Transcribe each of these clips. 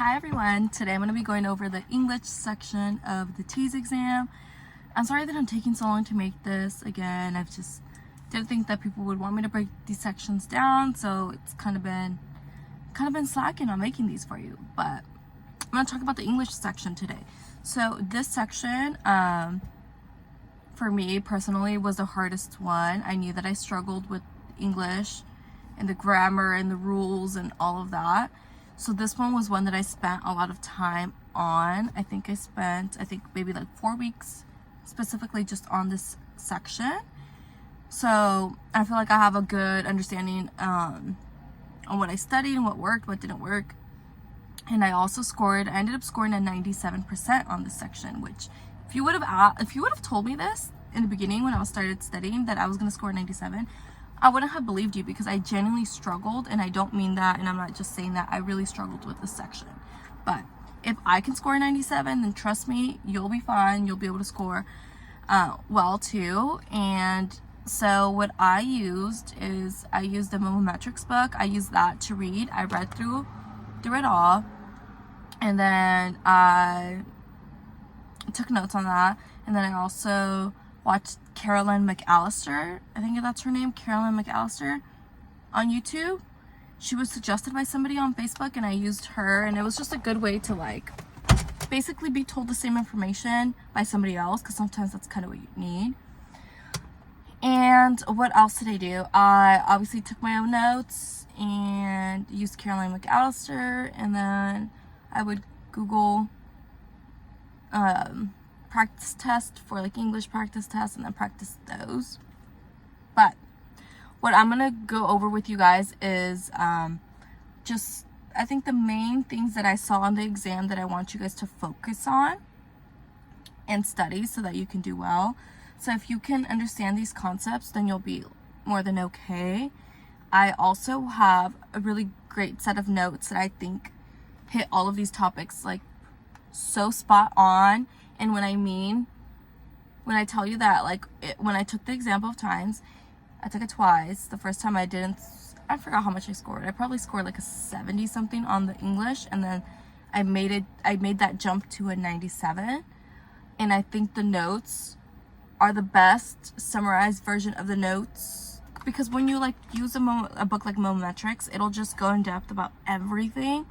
Hi everyone, today I'm going to be going over the English section of the TEAS exam. I'm sorry that I'm taking so long to make this. Again, I've just didn't think that people would want me to break these sections down, so it's kind of been slacking on making these for you. But I'm going to talk about the English section today. So this section, for me personally, was the hardest one. I knew that I struggled with English and the grammar and the rules and all of that. So this one was one that I spent a lot of time on. I think maybe like 4 weeks specifically just on this section. So I feel like I have a good understanding on what I studied and what worked, what didn't work. And I ended up scoring a 97% on this section, which if you would have told me this in the beginning when I started studying that I was going to score 97, I wouldn't have believed you, because I genuinely struggled, and I don't mean that, and I'm not just saying that. I really struggled with this section. But if I can score 97, then trust me, you'll be fine. You'll be able to score well too. And so what I used is the Memometrics book. I used that to read. I read through it all, and then I took notes on that, and then I also watched Carolyn McAllister, I think that's her name, Carolyn McAllister, on YouTube. She was suggested by somebody on Facebook, and I used her, and it was just a good way to like basically be told the same information by somebody else, because sometimes that's kind of what you need. And what else did I do? I obviously took my own notes and used Carolyn McAllister, and then I would Google practice test for like English practice tests, and then practice those. But what I'm gonna go over with you guys is just I think the main things that I saw on the exam that I want you guys to focus on and study so that you can do well. So if you can understand these concepts, then you'll be more than okay. I also have a really great set of notes that I think hit all of these topics like so spot on. And when I tell you that, like, when I took the exam both times, I took it twice. The first time I forgot how much I scored. I probably scored like a 70 something on the English, and then I made that jump to a 97. And I think the notes are the best summarized version of the notes, because when you like use a book like Memometrics, it'll just go in depth about everything.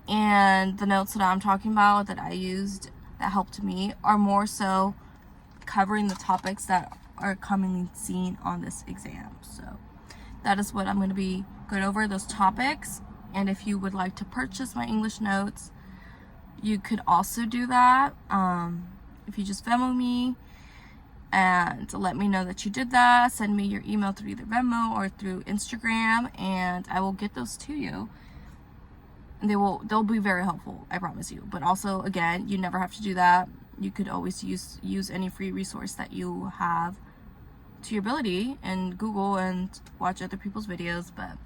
And the notes that I'm talking about that I used that helped me are more so covering the topics that are commonly seen on this exam. So that is what I'm going to be going over, those topics. And if you would like to purchase my English notes, you could also do that. If you just Venmo me and let me know that you did that, send me your email through either Venmo or through Instagram, and I will get those to you. They'll be very helpful, I promise you. But also, again, you never have to do that. You could always use any free resource that you have to your ability, and Google and watch other people's videos. But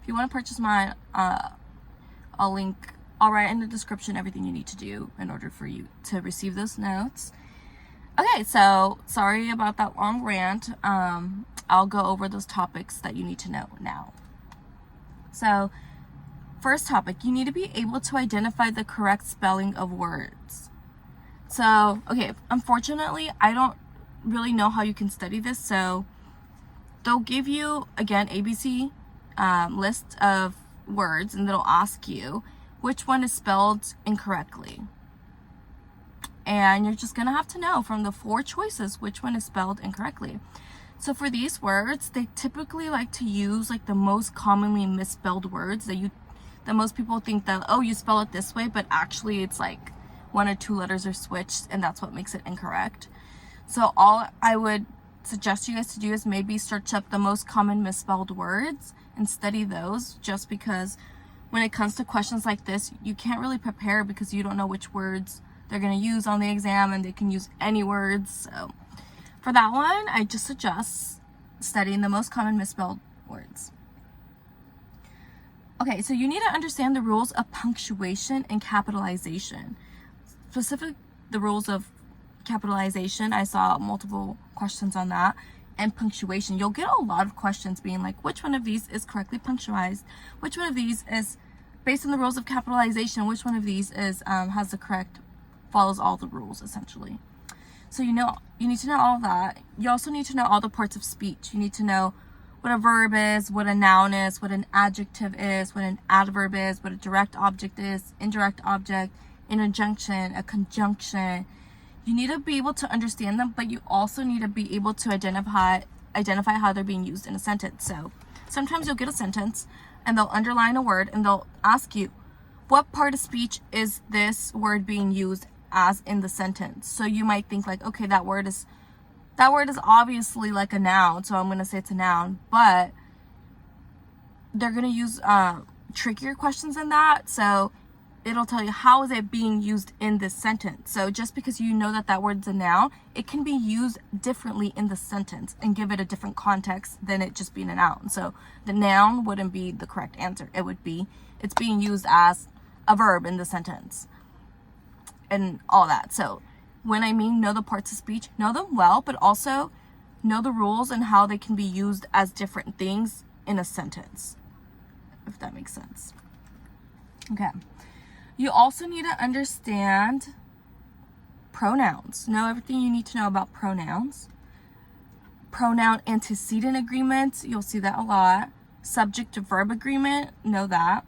if you want to purchase mine, I'll write in the description everything you need to do in order for you to receive those notes. Okay, so sorry about that long rant. I'll go over those topics that you need to know now. So first topic, you need to be able to identify the correct spelling of words. So, okay, unfortunately, I don't really know how you can study this. So they'll give you, again, ABC list of words, and they'll ask you which one is spelled incorrectly. And you're just going to have to know from the 4 choices which one is spelled incorrectly. So for these words, they typically like to use like the most commonly misspelled words that most people think that, oh, you spell it this way, but actually it's like 1 or 2 letters are switched, and that's what makes it incorrect. So all I would suggest you guys to do is maybe search up the most common misspelled words and study those, just because when it comes to questions like this, you can't really prepare because you don't know which words they're going to use on the exam, and they can use any words. So for that one, I just suggest studying the most common misspelled words. Okay, so you need to understand the rules of punctuation and capitalization. Specifically, the rules of capitalization, I saw multiple questions on that. And punctuation, you'll get a lot of questions being like, which one of these is correctly punctualized? Which one of these is based on the rules of capitalization, which one of these is has the correct, follows all the rules essentially. So you need to know all of that. You also need to know all the parts of speech. You need to know what a verb is, what a noun is, what an adjective is, what an adverb is, what a direct object is, indirect object, interjunction, a conjunction. You need to be able to understand them, but you also need to be able to identify how they're being used in a sentence. So sometimes you'll get a sentence and they'll underline a word and they'll ask you, what part of speech is this word being used as in the sentence? So you might think like, okay, that word is obviously like a noun, so I'm going to say it's a noun, but they're going to use trickier questions than that. So it'll tell you, how is it being used in this sentence? So just because you know that word's a noun, it can be used differently in the sentence and give it a different context than it just being a noun. So the noun wouldn't be the correct answer. It would be, it's being used as a verb in the sentence and all that. So when I mean know the parts of speech, know them well, but also know the rules and how they can be used as different things in a sentence, if that makes sense. Okay. You also need to understand pronouns. Know everything you need to know about pronouns. Pronoun antecedent agreements, you'll see that a lot. Subject to verb agreement, know that.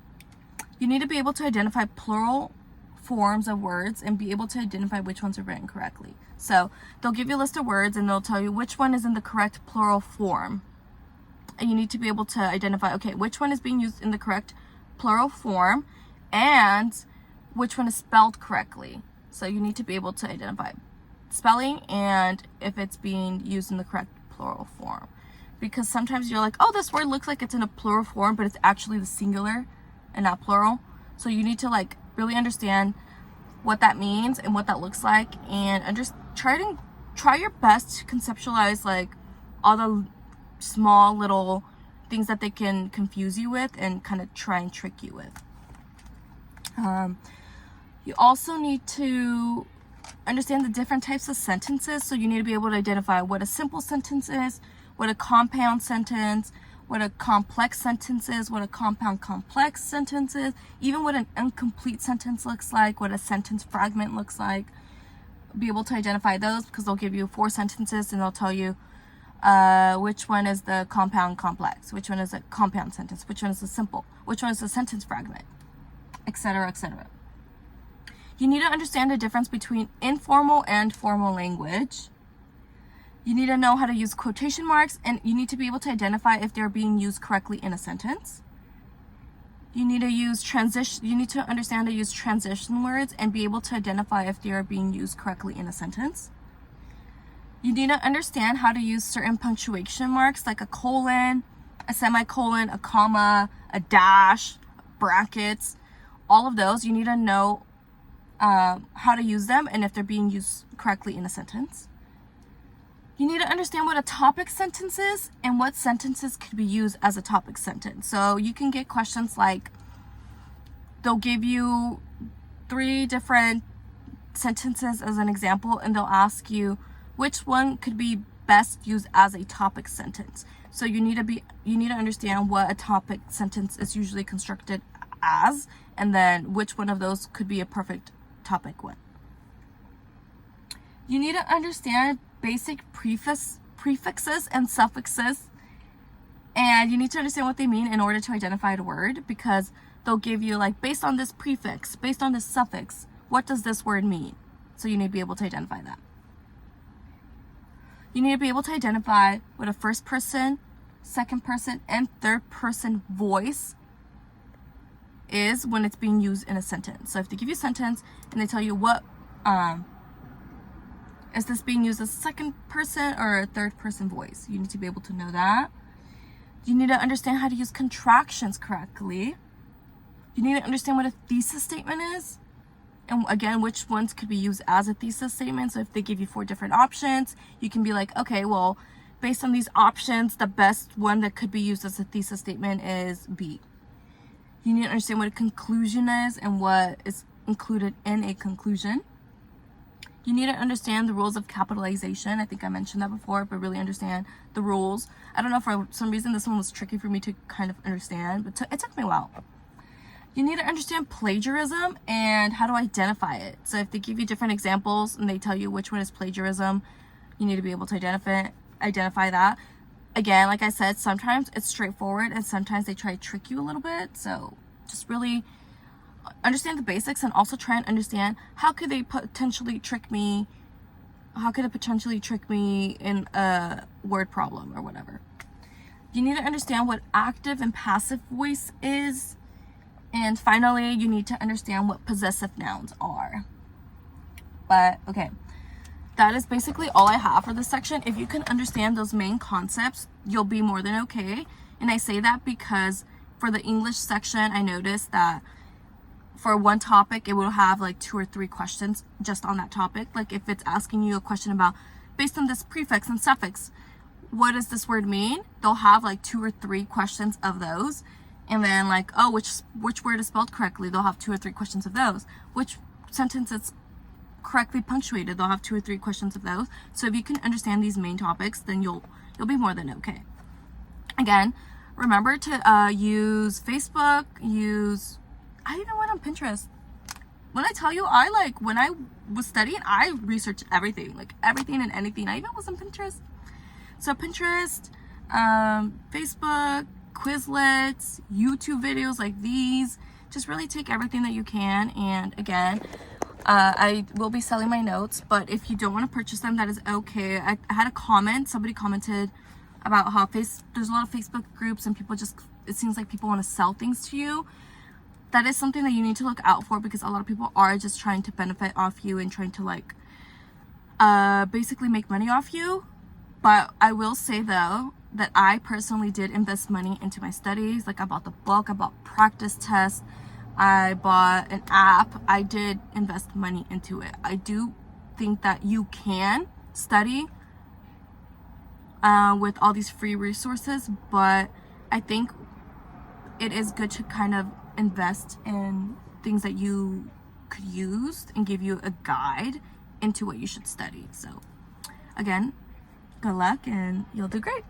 You need to be able to identify plural forms of words and be able to identify which ones are written correctly. So they'll give you a list of words and they'll tell you which one is in the correct plural form. And you need to be able to identify, okay, which one is being used in the correct plural form and which one is spelled correctly. So you need to be able to identify spelling and if it's being used in the correct plural form. Because sometimes you're like, oh, this word looks like it's in a plural form, but it's actually the singular and not plural. So you need to like really understand what that means and what that looks like, and try your best to conceptualize like all the small little things that they can confuse you with and kind of try and trick you with. You also need to understand the different types of sentences. So you need to be able to identify what a simple sentence is, what a compound sentence, what a complex sentence is, what a compound complex sentence is, even what an incomplete sentence looks like, what a sentence fragment looks like. Be able to identify those because they'll give you 4 sentences and they'll tell you which one is the compound complex, which one is a compound sentence, which one is the simple, which one is the sentence fragment, etc., etc. You need to understand the difference between informal and formal language. You need to know how to use quotation marks, and you need to be able to identify if they're being used correctly in a sentence. You need to use you need to understand how to use transition words and be able to identify if they are being used correctly in a sentence. You need to understand how to use certain punctuation marks like a colon, a semicolon, a comma, a dash, brackets, all of those. You need to know how to use them and if they're being used correctly in a sentence. You need to understand what a topic sentence is and what sentences could be used as a topic sentence. So you can get questions like, they'll give you 3 different sentences as an example, and they'll ask you which one could be best used as a topic sentence. So you need to understand what a topic sentence is usually constructed as, and then which one of those could be a perfect topic one. You need to understand basic prefixes and suffixes, and you need to understand what they mean in order to identify the word, because they'll give you like, based on this prefix, based on this suffix, what does this word mean? So you need to be able to identify that. You need to be able to identify what a first person, second person, and third person voice is when it's being used in a sentence. So if they give you a sentence and they tell you what is this being used as a second person or a third person voice, you need to be able to know that. You need to understand how to use contractions correctly. You need to understand what a thesis statement is, and again, which ones could be used as a thesis statement. So if they give you 4 different options, you can be like, okay, well, based on these options, the best one that could be used as a thesis statement is B. You need to understand what a conclusion is and what is included in a conclusion. You need to understand the rules of capitalization. I think I mentioned that before, but really understand the rules. I don't know, for some reason this one was tricky for me to kind of understand, but it took me a while. You need to understand plagiarism and how to identify it. So if they give you different examples and they tell you which one is plagiarism, you need to be able to identify that. Again, like I said, sometimes it's straightforward and sometimes they try to trick you a little bit. So just really understand the basics and also try and understand how could they potentially trick me. How could it potentially trick me in a word problem or whatever? You need to understand what active and passive voice is. And finally, you need to understand what possessive nouns are. But okay, that is basically all I have for this section. If you can understand those main concepts, you'll be more than okay. And I say that because for the English section, I noticed that for one topic, it will have like 2 or 3 questions just on that topic. Like if it's asking you a question about, based on this prefix and suffix, what does this word mean? They'll have like 2 or 3 questions of those. And then like, oh, which word is spelled correctly? They'll have 2 or 3 questions of those. Which sentence is correctly punctuated? They'll have 2 or 3 questions of those. So if you can understand these main topics, then you'll be more than okay. Again, remember to use Facebook, I even went on Pinterest. When I tell you, when I was studying, I researched everything, like everything and anything. I even was on Pinterest. So Pinterest, Facebook, Quizlets, YouTube videos like these, just really take everything that you can. And again, I will be selling my notes, but if you don't want to purchase them, that is okay. I had a comment, somebody commented about how there's a lot of Facebook groups and people it seems like people want to sell things to you. That is something that you need to look out for, because a lot of people are just trying to benefit off you and trying to like basically make money off you. But I will say though that I personally did invest money into my studies. Like I bought the book, I bought practice tests, I bought an app. I did invest money into it. I do think that you can study with all these free resources, but I think it is good to kind of invest in things that you could use and give you a guide into what you should study. So again, good luck and you'll do great.